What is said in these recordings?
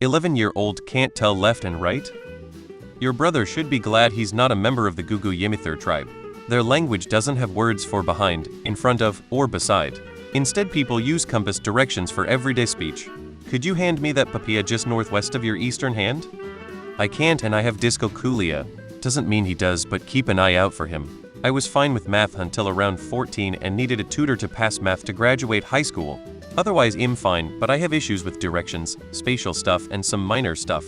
11-year-old can't tell left and right? Your brother should be glad he's not a member of the Gugu Yimithir tribe. Their language doesn't have words for behind, in front of, or beside. Instead, people use compass directions for everyday speech. Could you hand me that papilla just northwest of your eastern hand? I can't, and I have dyscalculia. Doesn't mean he does, but keep an eye out for him. I was fine with math until around 14 and needed a tutor to pass math to graduate high school. Otherwise I'm fine, but I have issues with directions, spatial stuff, and some minor stuff.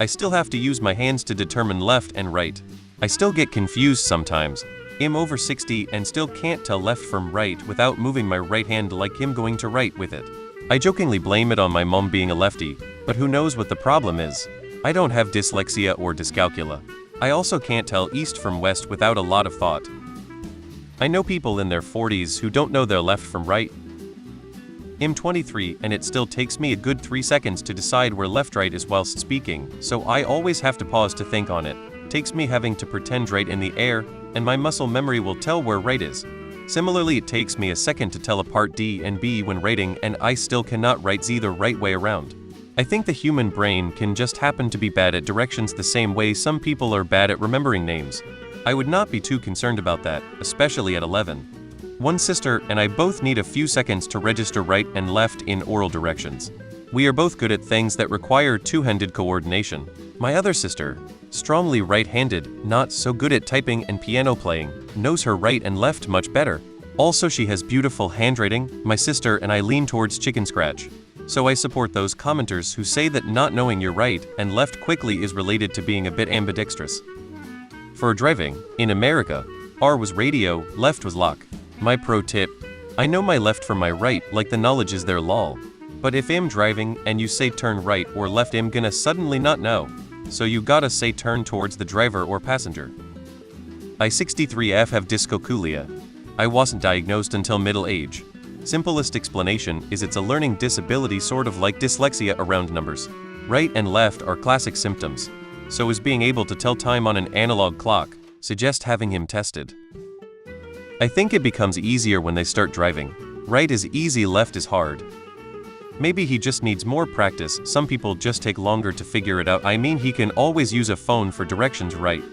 I still have to use my hands to determine left and right. I still get confused sometimes. I'm over 60 and still can't tell left from right without moving my right hand like him going to write with it. I jokingly blame it on my mom being a lefty, but who knows what the problem is. I don't have dyslexia or dyscalculia. I also can't tell east from west without a lot of thought. I know people in their 40s who don't know their left from right. I'm 23 and it still takes me a good 3 seconds to decide where left-right is whilst speaking, so I always have to pause to think on it. Takes me having to pretend right in the air, and my muscle memory will tell where right is. Similarly, it takes me a second to tell apart D and B when writing, and I still cannot write Z the right way around. I think the human brain can just happen to be bad at directions the same way some people are bad at remembering names. I would not be too concerned about that, especially at 11. One sister and I both need a few seconds to register right and left in oral directions. We are both good at things that require two-handed coordination. My other sister, strongly right-handed, not so good at typing and piano playing, knows her right and left much better. Also, she has beautiful handwriting. My sister and I lean towards chicken scratch. So I support those commenters who say that not knowing your right and left quickly is related to being a bit ambidextrous. For driving, in America, R was radio, left was lock. My pro tip: I know my left from my right like the knowledge is there lol. But if I'm driving and you say turn right or left, I'm gonna suddenly not know. So you gotta say turn towards the driver or passenger. I 63F have dyscalculia. I wasn't diagnosed until middle age. Simplest explanation is it's a learning disability sort of like dyslexia around numbers. Right and left are classic symptoms. So is being able to tell time on an analog clock. Suggest having him tested. I think it becomes easier when they start driving. Right is easy, left is hard. Maybe he just needs more practice. Some people just take longer to figure it out. I mean, he can always use a phone for directions, right?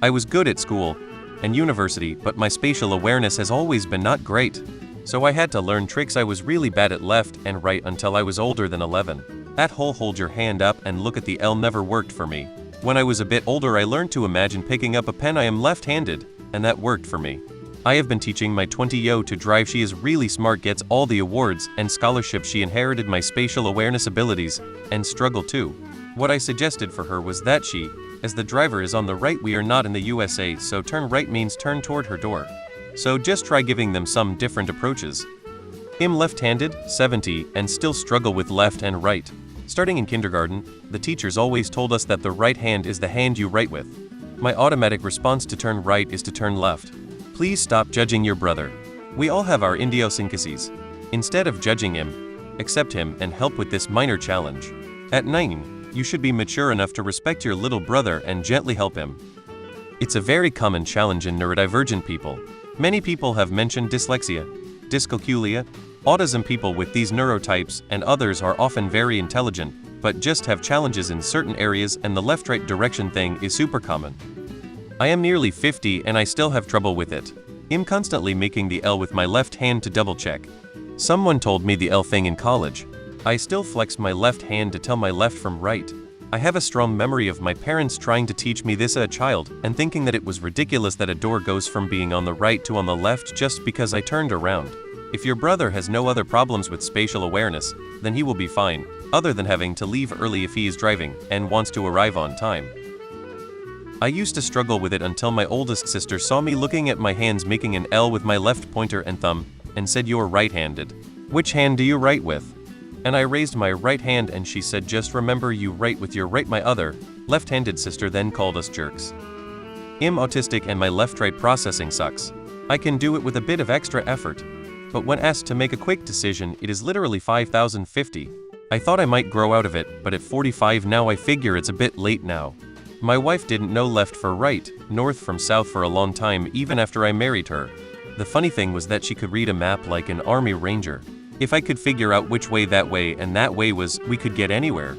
I was good at school and university, but my spatial awareness has always been not great. So I had to learn tricks. I was really bad at left and right until I was older than 11. That whole hold your hand up and look at the L never worked for me. When I was a bit older, I learned to imagine picking up a pen. I am left-handed, and that worked for me. I have been teaching my 20-yo to drive. She is really smart, gets all the awards and scholarships. She inherited my spatial awareness abilities and struggle too. What I suggested for her was that she, as the driver, is on the right. We are not in the USA, so turn right means turn toward her door. So just try giving them some different approaches. I'm left-handed, 70, and still struggle with left and right. Starting in kindergarten, the teachers always told us that the right hand is the hand you write with. My automatic response to turn right is to turn left. Please stop judging your brother. We all have our idiosyncrasies. Instead of judging him, accept him and help with this minor challenge. At 9, you should be mature enough to respect your little brother and gently help him. It's a very common challenge in neurodivergent people. Many people have mentioned dyslexia, dyscalculia, autism. People with these neurotypes and others are often very intelligent, but just have challenges in certain areas, and the left-right direction thing is super common. I am nearly 50 and I still have trouble with it. I'm constantly making the L with my left hand to double check. Someone told me the L thing in college. I still flex my left hand to tell my left from right. I have a strong memory of my parents trying to teach me this as a child and thinking that it was ridiculous that a door goes from being on the right to on the left just because I turned around. If your brother has no other problems with spatial awareness, then he will be fine, other than having to leave early if he is driving and wants to arrive on time. I used to struggle with it until my oldest sister saw me looking at my hands making an L with my left pointer and thumb and said, "You're right-handed. Which hand do you write with?" And I raised my right hand and she said, "Just remember you write with your right." My other, left-handed sister then called us jerks. I'm autistic and my left-right processing sucks. I can do it with a bit of extra effort. But when asked to make a quick decision, it is literally 5050. I thought I might grow out of it, but at 45 now I figure it's a bit late now. My wife didn't know left for right, north from south for a long time, even after I married her. The funny thing was that she could read a map like an army ranger. If I could figure out which way that way and that way was, we could get anywhere.